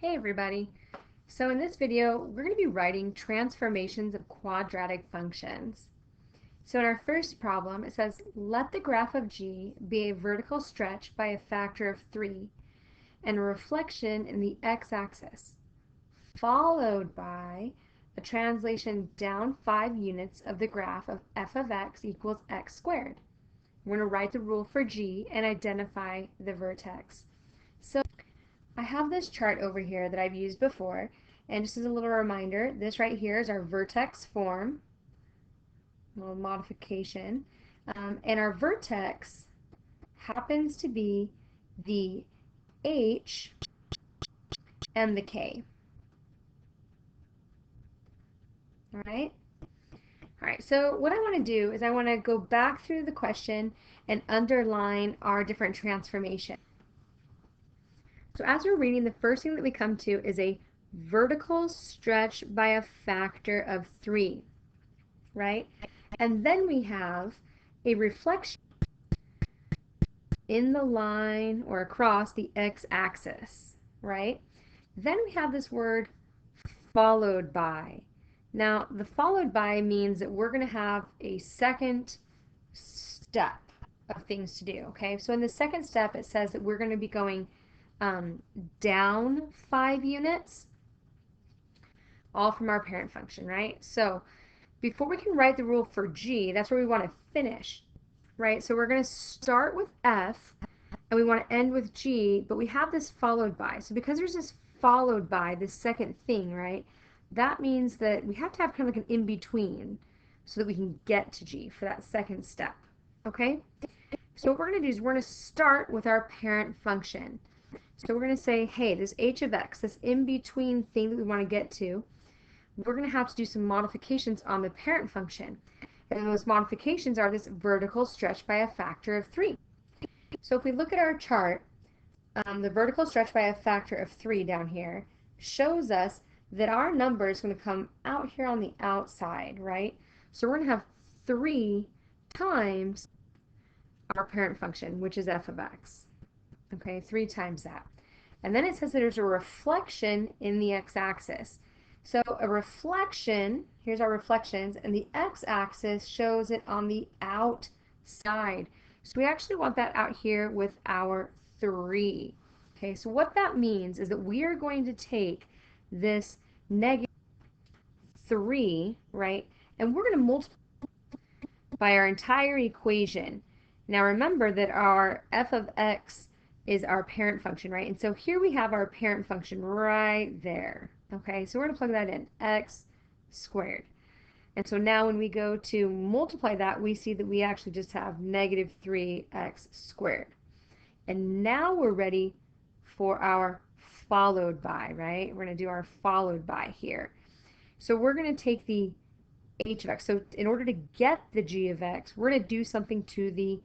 Hey everybody! So in this video, we're going to be writing transformations of quadratic functions. So in our first problem, it says, let the graph of g be a vertical stretch by a factor of 3 and a reflection in the x-axis, followed by a translation down 5 units of the graph of f of x equals x squared. We're going to write the rule for g and identify the vertex. So I have this chart over here that I've used before, and just as a little reminder, this right here is our vertex form, a little modification, and our vertex happens to be the H and the K. All right? All right, so what I want to do is I want to go back through the question and underline our different transformations. So as we're reading, the first thing that we come to is a vertical stretch by a factor of 3, right? And then we have a reflection in the line or across the x-axis, right? Then we have this word followed by. Now, the followed by means that we're going to have a second step of things to do, okay? So in the second step, it says that we're going to be going down 5 units, all from our parent function, right? So before we can write the rule for g, that's where we want to finish, right? So we're going to start with f, and we want to end with g, but we have this followed by. So because there's this followed by, this second thing, right, that means that we have to have kind of like an in-between so that we can get to g for that second step, okay? So what we're going to do is we're going to start with our parent function. So we're going to say, hey, this h of x, this in-between thing that we want to get to, we're going to have to do some modifications on the parent function. And those modifications are this vertical stretch by a factor of 3. So if we look at our chart, the vertical stretch by a factor of 3 down here shows us that our number is going to come out here on the outside, right? So we're going to have 3 times our parent function, which is f of x. Okay, 3 times that. And then it says that there's a reflection in the x-axis. So a reflection, here's our reflections, and the x-axis shows it on the outside. So we actually want that out here with our 3. Okay, so what that means is that we are going to take this negative 3, right, and we're going to multiply by our entire equation. Now remember that our f of x is our parent function, right? And so here we have our parent function right there. Okay, so we're going to plug that in, x squared. And so now when we go to multiply that, we see that we actually just have negative 3x squared. And now we're ready for our followed by, right? We're going to do our followed by here. So we're going to take the h of x. So in order to get the g of x, we're going to do something to the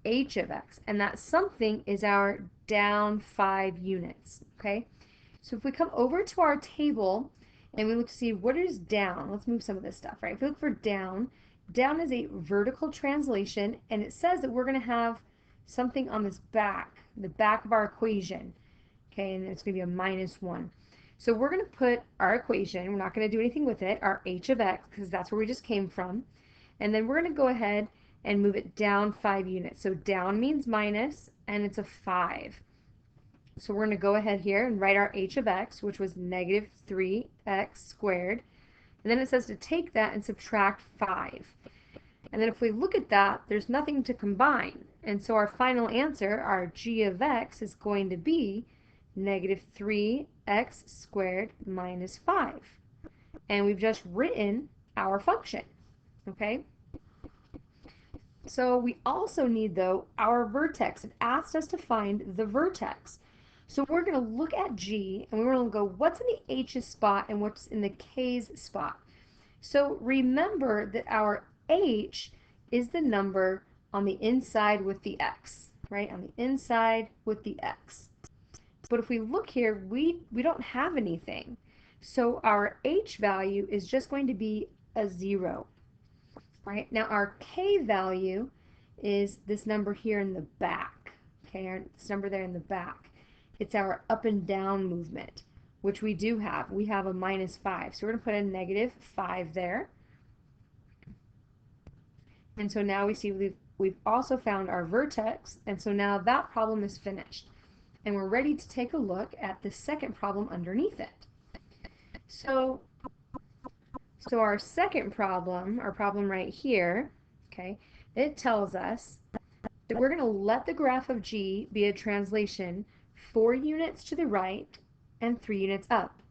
h of x, and that something is our down 5 units, okay? So if we come over to our table and we look to see what is down, let's move some of this stuff, right? If we look for down, down is a vertical translation, and it says that we're going to have something on this back, the back of our equation, okay, and it's going to be a -1. So we're going to put our equation, we're not going to do anything with it, our h of x, because that's where we just came from, and then we're going to go ahead and move it down 5 units. So down means minus, and it's a 5. So we're going to go ahead here and write our h of x, which was negative 3x squared. And then it says to take that and subtract 5. And then if we look at that, there's nothing to combine. And so our final answer, our g of x, is going to be negative 3x squared minus 5. And we've just written our function, okay? So we also need, though, our vertex. It asked us to find the vertex. So we're going to look at G, and we're going to go, what's in the H's spot and what's in the K's spot? So remember that our H is the number on the inside with the X, right? On the inside with the X. But if we look here, we don't have anything. So our H value is just going to be a 0. Right? Now our K value is this number here in the back. Okay, this number there in the back. It's our up and down movement, which we do have. We have a -5. So we're going to put a -5 there. And so now we see we've also found our vertex, and so now that problem is finished. And we're ready to take a look at the second problem underneath it. So our second problem, our problem right here, okay, it tells us that we're going to let the graph of G be a translation 4 units to the right and 3 units up,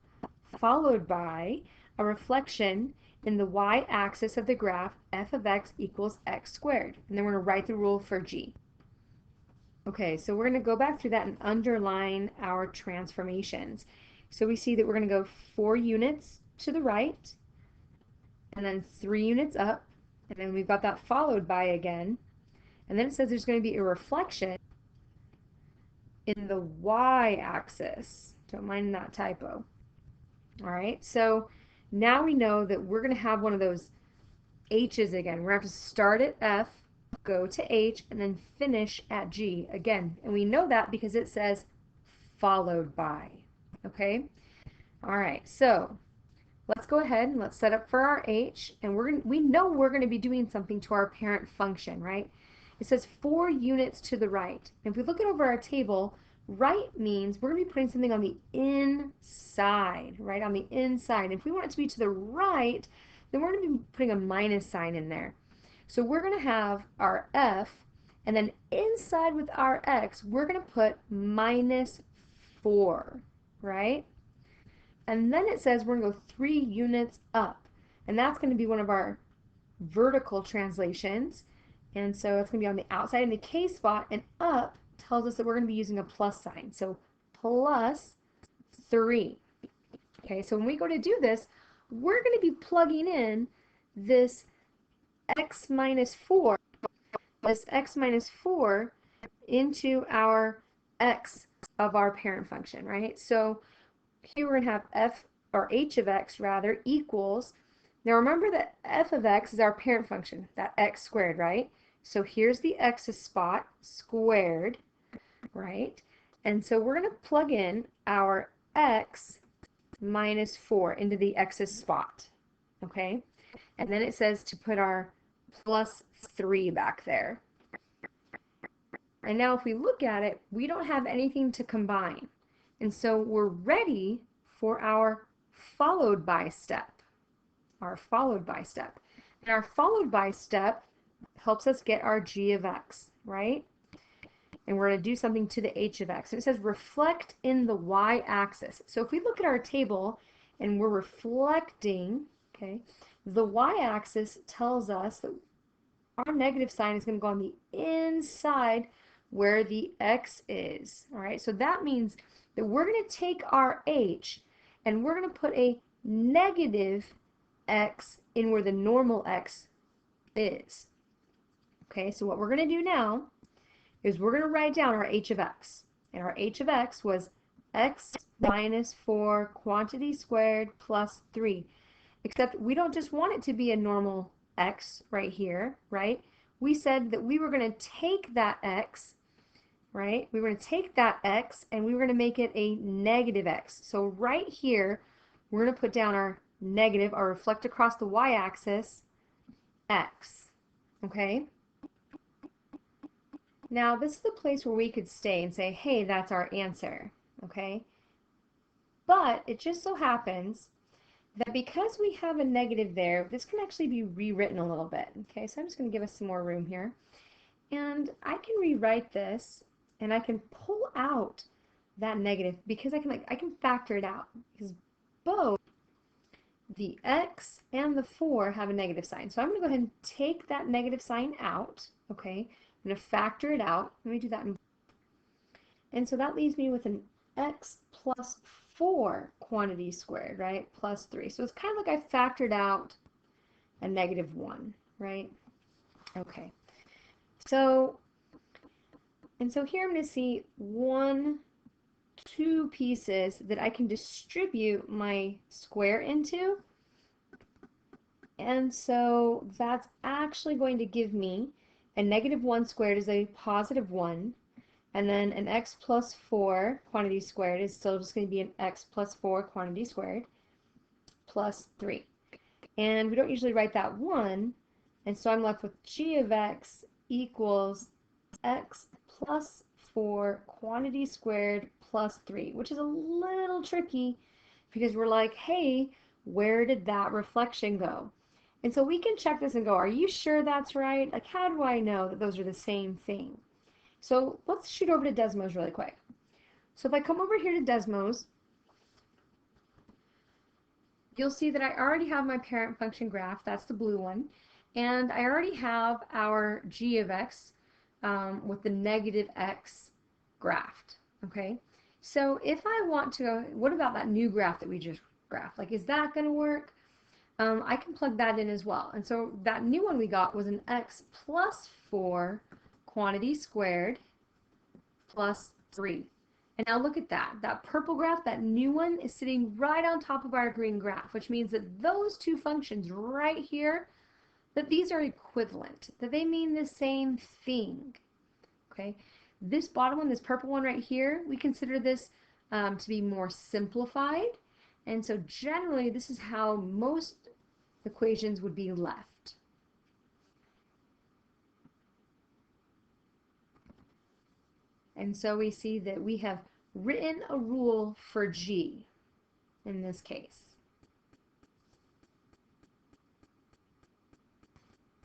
followed by a reflection in the y-axis of the graph f of x equals x squared. And then we're going to write the rule for G. Okay, so we're going to go back through that and underline our transformations. So we see that we're going to go 4 units to the right, and then 3 units up, and then we've got that followed by again. And then it says there's going to be a reflection in the y-axis. Don't mind that typo. All right, so now we know that we're going to have one of those h's again. We're going to have to start at F, go to H, and then finish at G again. And we know that because it says followed by. Okay? All right, so let's go ahead and let's set up for our H, and we know we're going to be doing something to our parent function, right? It says 4 units to the right. And if we look over our table, right means we're going to be putting something on the inside, right? On the inside. If we want it to be to the right, then we're going to be putting a minus sign in there. So we're going to have our F, and then inside with our X, we're going to put -4, right? And then it says we're going to go 3 units up. And that's going to be one of our vertical translations. And so it's going to be on the outside in the K spot, and up tells us that we're going to be using a plus sign. So +3. Okay, so when we go to do this, we're going to be plugging in this x minus 4, into our x of our parent function, right? So here we're going to have f, or h of x rather, equals, now remember that f of x is our parent function, that x squared, right? So here's the x's spot, squared, right? And so we're going to plug in our x minus 4 into the x's spot, okay? And then it says to put our +3 back there. And now if we look at it, we don't have anything to combine. And so we're ready for our followed by step. And our followed by step helps us get our g of x, right? And we're going to do something to the h of x. And it says reflect in the y-axis. So if we look at our table and we're reflecting, okay, the y-axis tells us that our negative sign is going to go on the inside where the x is. All right, so that means that we're going to take our h and we're going to put a negative x in where the normal x is. Okay, so what we're going to do now is we're going to write down our h of x. And our h of x was x minus 4 quantity squared plus 3. Except we don't just want it to be a normal x right here, right? We said that we were going to take that x, right? We were going to take that x and we were going to make it a negative x. So right here, we're going to put down our negative, or reflect across the y-axis, x, okay? Now, this is the place where we could stay and say, hey, that's our answer, okay? But it just so happens that because we have a negative there, this can actually be rewritten a little bit, okay? So I'm just going to give us some more room here. And I can rewrite this, and I can pull out that negative because I can factor it out, because both the x and the 4 have a negative sign. So I'm going to go ahead and take that negative sign out, okay? I'm going to factor it out. Let me do that. And so that leaves me with an x plus 4 quantity squared, right? Plus 3. So it's kind of like I factored out a -1, right? Okay. So, and so here I'm going to see 2 pieces that I can distribute my square into. And so that's actually going to give me a -1 squared is a +1. And then an x plus 4 quantity squared is still just going to be an x plus 4 quantity squared plus 3. And we don't usually write that 1, and so I'm left with g of x equals x plus 4 quantity squared plus 3, which is a little tricky because we're like, hey, where did that reflection go? And so we can check this and go, are you sure that's right? Like, how do I know that those are the same thing? So let's shoot over to Desmos really quick. So if I come over here to Desmos, you'll see that I already have my parent function graph. That's the blue one. And I already have our g of x with the negative x graphed. Okay, so if I want to go, what about that new graph that we just graphed? Like, is that going to work? I can plug that in as well. And so that new one we got was an x plus 4 quantity squared plus 3. And now look at that. That purple graph, that new one, is sitting right on top of our green graph, which means that those two functions right here, that these are equivalent, that they mean the same thing. Okay, this bottom one, this purple one right here, we consider this to be more simplified. And so generally, this is how most equations would be left. And so we see that we have written a rule for g in this case.